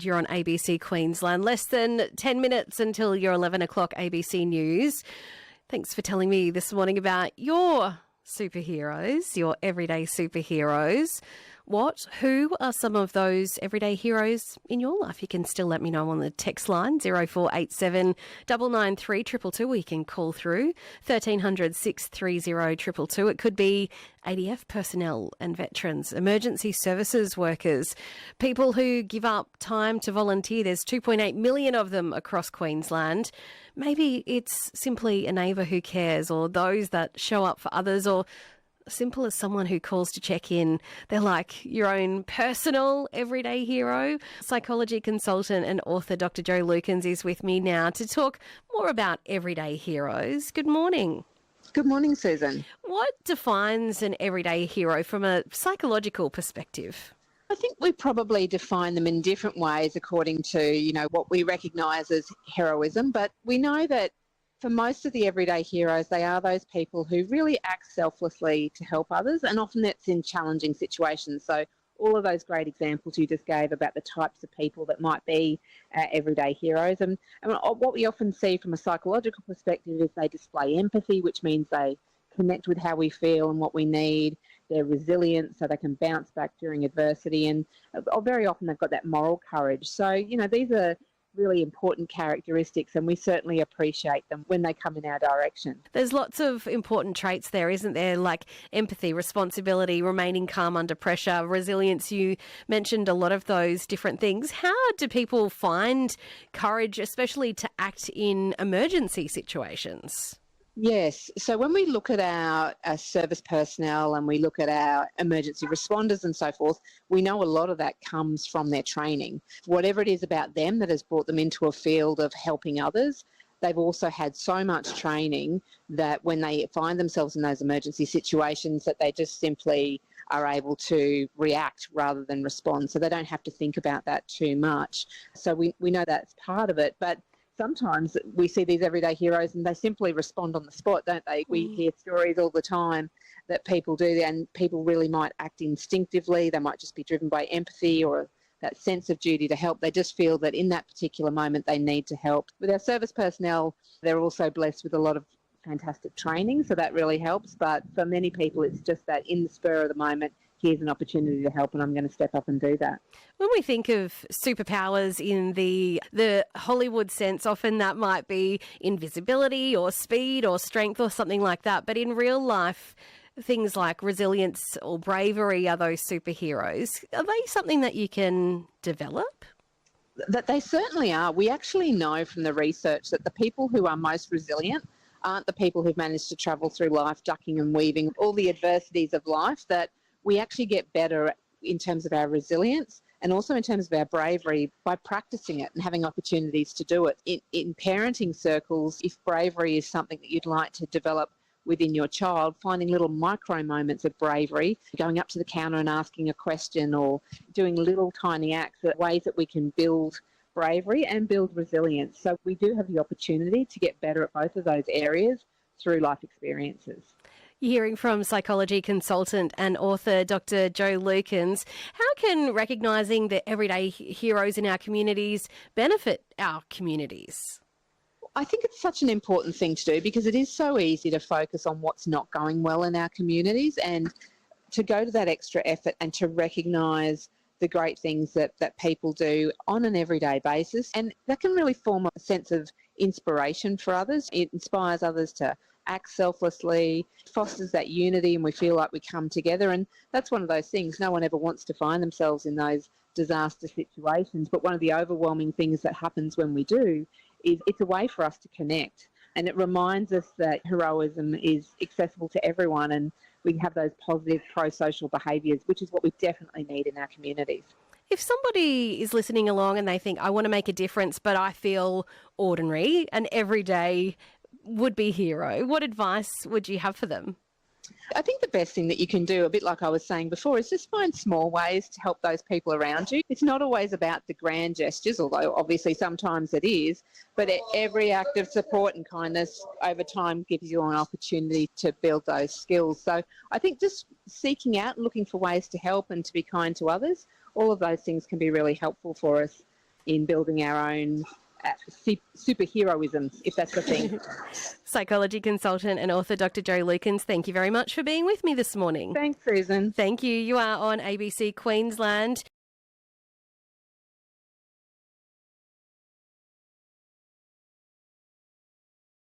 You're on ABC Queensland. Less than 10 minutes until your 11 o'clock ABC News. Thanks for telling me this morning about your superheroes, your everyday superheroes. Who are some of those everyday heroes in your life? You can still let me know on the text line 0487 993 222. You can call through 1300 630 222. It could be ADF personnel and veterans, emergency services workers, people who give up time to volunteer. There's 2.8 million of them across Queensland. Maybe it's simply a neighbour who cares, or those that show up for others, or simple as someone who calls to check in. They're like your own personal everyday hero. Psychology consultant and author Dr. Jo Lukens is with me now to talk more about everyday heroes. Good morning. Good morning, Susan. What defines an everyday hero from a psychological perspective? I think we probably define them in different ways according to, what we recognise as heroism, but we know that for most of the everyday heroes, they are those people who really act selflessly to help others, and often that's in challenging situations. So all of those great examples you just gave about the types of people that might be everyday heroes. And what we often see from a psychological perspective is they display empathy, which means they connect with how we feel and what we need. They're resilient, so they can bounce back during adversity. And very often they've got that moral courage. So, these are really important characteristics, and we certainly appreciate them when they come in our direction. There's lots of important traits there, isn't there? Like empathy, responsibility, remaining calm under pressure, resilience. You mentioned a lot of those different things. How do people find courage, especially to act in emergency situations? Yes. So when we look at our service personnel and we look at our emergency responders and so forth, we know a lot of that comes from their training. Whatever it is about them that has brought them into a field of helping others, they've also had so much training that when they find themselves in those emergency situations, that they just simply are able to react rather than respond. So they don't have to think about that too much. So we know that's part of it. But sometimes we see these everyday heroes and they simply respond on the spot, don't they? We hear stories all the time that people do, and people really might act instinctively. They might just be driven by empathy or that sense of duty to help. They just feel that in that particular moment they need to help. With our service personnel, they're also blessed with a lot of fantastic training, so that really helps. But for many people, it's just that in the spur of the moment, here's an opportunity to help and I'm going to step up and do that. When we think of superpowers in the Hollywood sense, often that might be invisibility or speed or strength or something like that. But in real life, things like resilience or bravery are those superheroes. Are they something that you can develop? That they certainly are. We actually know from the research that the people who are most resilient aren't the people who've managed to travel through life ducking and weaving all the adversities of life. That we actually get better in terms of our resilience and also in terms of our bravery by practicing it and having opportunities to do it. In parenting circles, if bravery is something that you'd like to develop within your child, finding little micro moments of bravery, going up to the counter and asking a question, or doing little tiny acts, are ways that we can build bravery and build resilience. So we do have the opportunity to get better at both of those areas through life experiences. You're hearing from psychology consultant and author Dr. Jo Lukens. How can recognising the everyday heroes in our communities benefit our communities? I think it's such an important thing to do because it is so easy to focus on what's not going well in our communities, and to go to that extra effort and to recognise the great things that people do on an everyday basis. And that can really form a sense of inspiration for others. It inspires others to act selflessly, fosters that unity, and we feel like we come together. And that's one of those things. No one ever wants to find themselves in those disaster situations, but one of the overwhelming things that happens when we do is it's a way for us to connect. And it reminds us that heroism is accessible to everyone, and we have those positive pro-social behaviours, which is what we definitely need in our communities. If somebody is listening along and they think, I want to make a difference, but I feel ordinary, an everyday would-be hero, what advice would you have for them? I think the best thing that you can do, a bit like I was saying before, is just find small ways to help those people around you. It's not always about the grand gestures, although obviously sometimes it is, but every act of support and kindness over time gives you an opportunity to build those skills. So I think just seeking out and looking for ways to help and to be kind to others, all of those things can be really helpful for us. in building our own superheroism, if that's the thing. Psychology consultant and author Dr. Jo Lukens, thank you very much for being with me this morning. Thanks, Susan. Thank you. You are on ABC Queensland.